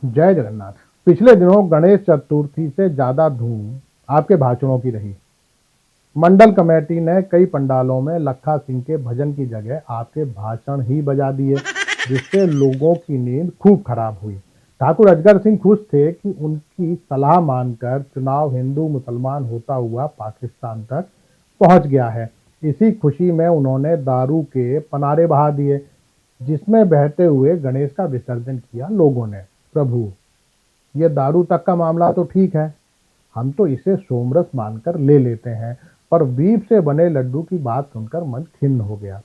जय जगन्नाथ। पिछले दिनों गणेश चतुर्थी से ज्यादा धूम आपके भाषणों की रही। मंडल कमेटी ने कई पंडालों में लखा सिंह के भजन की जगह आपके भाषण ही बजा दिए, जिससे लोगों की नींद खूब खराब हुई। ठाकुर अजगर सिंह खुश थे कि उनकी सलाह मानकर चुनाव हिंदू मुसलमान होता हुआ पाकिस्तान तक पहुंच गया है। इसी खुशी में उन्होंने दारू के पनारे बहा दिए, जिसमें बहते हुए गणेश का विसर्जन किया लोगों ने। प्रभु, ये दारू तक का मामला तो ठीक है, हम तो इसे सोमरस मानकर ले लेते हैं, पर बीफ से बने लड्डू की बात सुनकर मन खिन्न हो गया।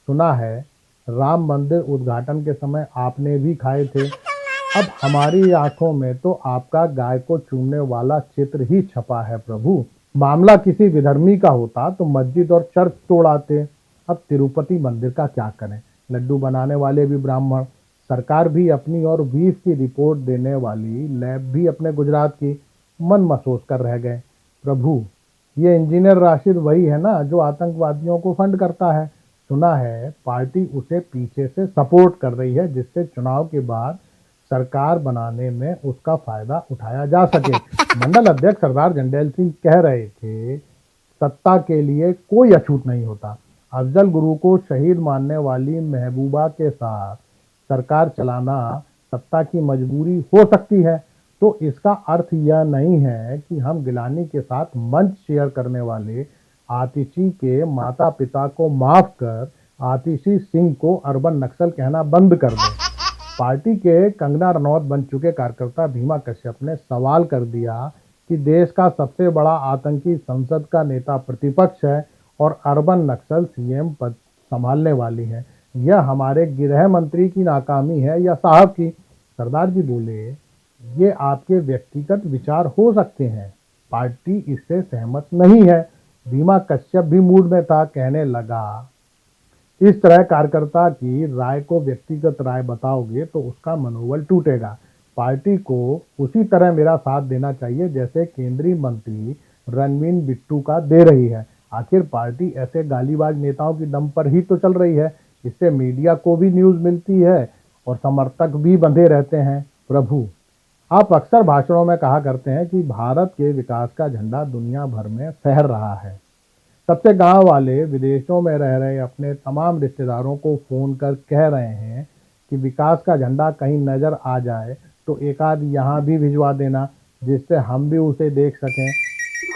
सुना है राम मंदिर उद्घाटन के समय आपने भी खाए थे। अब हमारी आंखों में तो आपका गाय को चूमने वाला चित्र ही छपा है। प्रभु, मामला किसी विधर्मी का होता तो मस्जिद और चर्च तोड़ आते। अब तिरुपति मंदिर का क्या करें? लड्डू बनाने वाले भी ब्राह्मण, सरकार भी अपनी और बीफ की रिपोर्ट देने वाली लैब भी अपने गुजरात की। मन महसूस कर रह गए। प्रभु, ये इंजीनियर राशिद वही है ना जो आतंकवादियों को फंड करता है? सुना है पार्टी उसे पीछे से सपोर्ट कर रही है, जिससे चुनाव के बाद सरकार बनाने में उसका फायदा उठाया जा सके। मंडल अध्यक्ष सरदार जंडेल सिंह कह रहे थे, सत्ता के लिए कोई अछूत नहीं होता। अफजल गुरु को शहीद मानने वाली महबूबा के साथ सरकार चलाना सत्ता की मजबूरी हो सकती है, तो इसका अर्थ यह नहीं है कि हम गिलानी के साथ मंच शेयर करने वाले आतिशी के माता पिता को माफ कर आतिशी सिंह को अर्बन नक्सल कहना बंद कर दें। पार्टी के कंगना रनौत बन चुके कार्यकर्ता भीमा कश्यप ने सवाल कर दिया कि देश का सबसे बड़ा आतंकी संसद का नेता प्रतिपक्ष है और अर्बन नक्सल सीएम पद संभालने वाली है। यह हमारे गृह मंत्री की नाकामी है या साहब की? सरदार जी बोले, ये आपके व्यक्तिगत विचार हो सकते हैं, पार्टी इससे सहमत नहीं है। भीमा कश्यप भी मूड में था, कहने लगा, इस तरह कार्यकर्ता की राय को व्यक्तिगत राय बताओगे तो उसका मनोबल टूटेगा। पार्टी को उसी तरह मेरा साथ देना चाहिए जैसे केंद्रीय मंत्री रणवीर बिट्टू का दे रही है। आखिर पार्टी ऐसे गालीबाज नेताओं की दम पर ही तो चल रही है। इससे मीडिया को भी न्यूज मिलती है और समर्थक भी बंधे रहते हैं। प्रभु, आप अक्सर भाषणों में कहा करते हैं कि भारत के विकास का झंडा दुनिया भर में फहर रहा है। सबसे गांव वाले विदेशों में रह रहे अपने तमाम रिश्तेदारों को फोन कर कह रहे हैं कि विकास का झंडा कहीं नजर आ जाए तो एक आध यहाँ भी भिजवा देना, जिससे हम भी उसे देख सकें।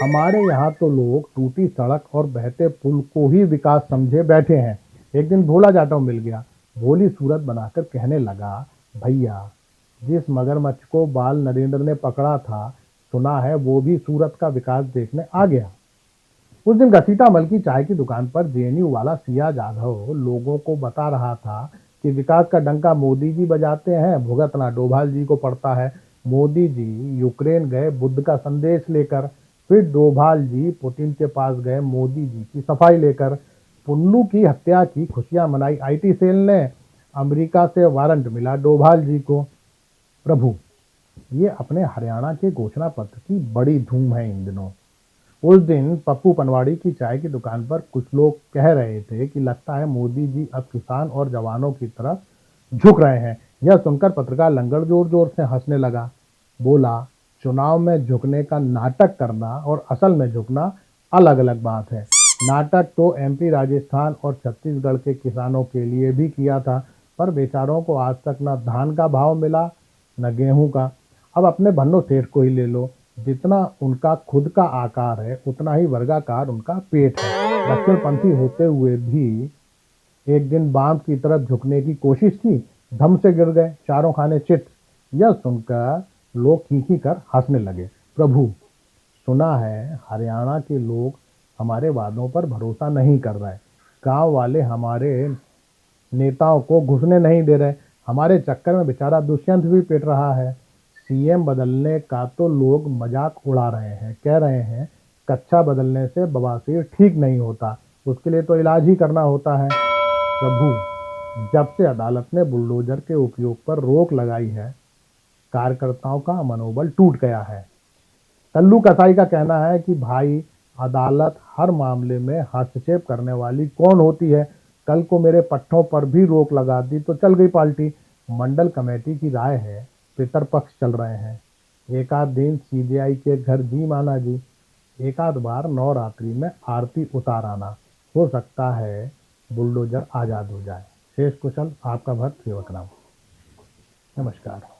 हमारे यहाँ तो लोग टूटी सड़क और बहते पुल को ही विकास समझे बैठे हैं। एक दिन भोला जाटव मिल गया, भोली सूरत बनाकर कहने लगा, भैया, जिस मगरमच्छ को बाल नरेंद्र ने पकड़ा था, सुना है वो भी सूरत का विकास देखने आ गया। उस दिन घसीटामल की चाय की दुकान पर जेएनयू वाला सिया जाधव लोगों को बता रहा था कि विकास का डंका मोदी जी बजाते हैं, भुगतना डोभाल जी को पड़ता है। मोदी जी यूक्रेन गए बुद्ध का संदेश लेकर, फिर डोभाल जी पुतिन के पास गए मोदी जी की सफाई लेकर। पुन्नू की हत्या की खुशियां मनाई आईटी सेल ने, अमेरिका से वारंट मिला डोभाल जी को। प्रभु, ये अपने हरियाणा के घोषणा पत्र की बड़ी धूम है इन दिनों। उस दिन पप्पू पनवाड़ी की चाय की दुकान पर कुछ लोग कह रहे थे कि लगता है मोदी जी अब किसान और जवानों की तरफ झुक रहे हैं। यह सुनकर पत्रकार लंगड़ जोर जोर से हंसने लगा। बोला, चुनाव में झुकने का नाटक करना और असल में झुकना अलग अलग बात है। नाटक तो एमपी, राजस्थान और छत्तीसगढ़ के किसानों के लिए भी किया था, पर बेचारों को आज तक न धान का भाव मिला न गेहूं का। अब अपने भन्नो सेठ को ही ले लो, जितना उनका खुद का आकार है उतना ही वर्गाकार उनका पेट है। दक्षिणपंथी होते हुए भी एक दिन बाम की तरफ झुकने की कोशिश की, धम से गिर गए, चारों खाने चिट। यह सुनकर लोग खींची कर हंसने लगे। प्रभु, सुना है हरियाणा के लोग हमारे वादों पर भरोसा नहीं कर रहे, गांव वाले हमारे नेताओं को घुसने नहीं दे रहे, हमारे चक्कर में बेचारा दुष्यंत भी पिट रहा है। सीएम बदलने का तो लोग मजाक उड़ा रहे हैं, कह रहे हैं कच्छा बदलने से बवासीर ठीक नहीं होता, उसके लिए तो इलाज ही करना होता है। प्रभु, जब से अदालत ने बुलडोजर के उपयोग पर रोक लगाई है, कार्यकर्ताओं का मनोबल टूट गया है। कल्लू कसाई का कहना है कि भाई, अदालत हर मामले में हस्तक्षेप करने वाली कौन होती है? कल को मेरे पट्टों पर भी रोक लगा दी तो चल गई पार्टी। मंडल कमेटी की राय है पितरपक्ष चल रहे हैं। एक आध दिन सीबीआई के घर जी माना जी, एक आध बार नवरात्रि में आरती उतार आना, हो सकता है बुलडोजर आजाद हो जाए। शेष कुशल आपका भक्त सेवक राम। नमस्कार।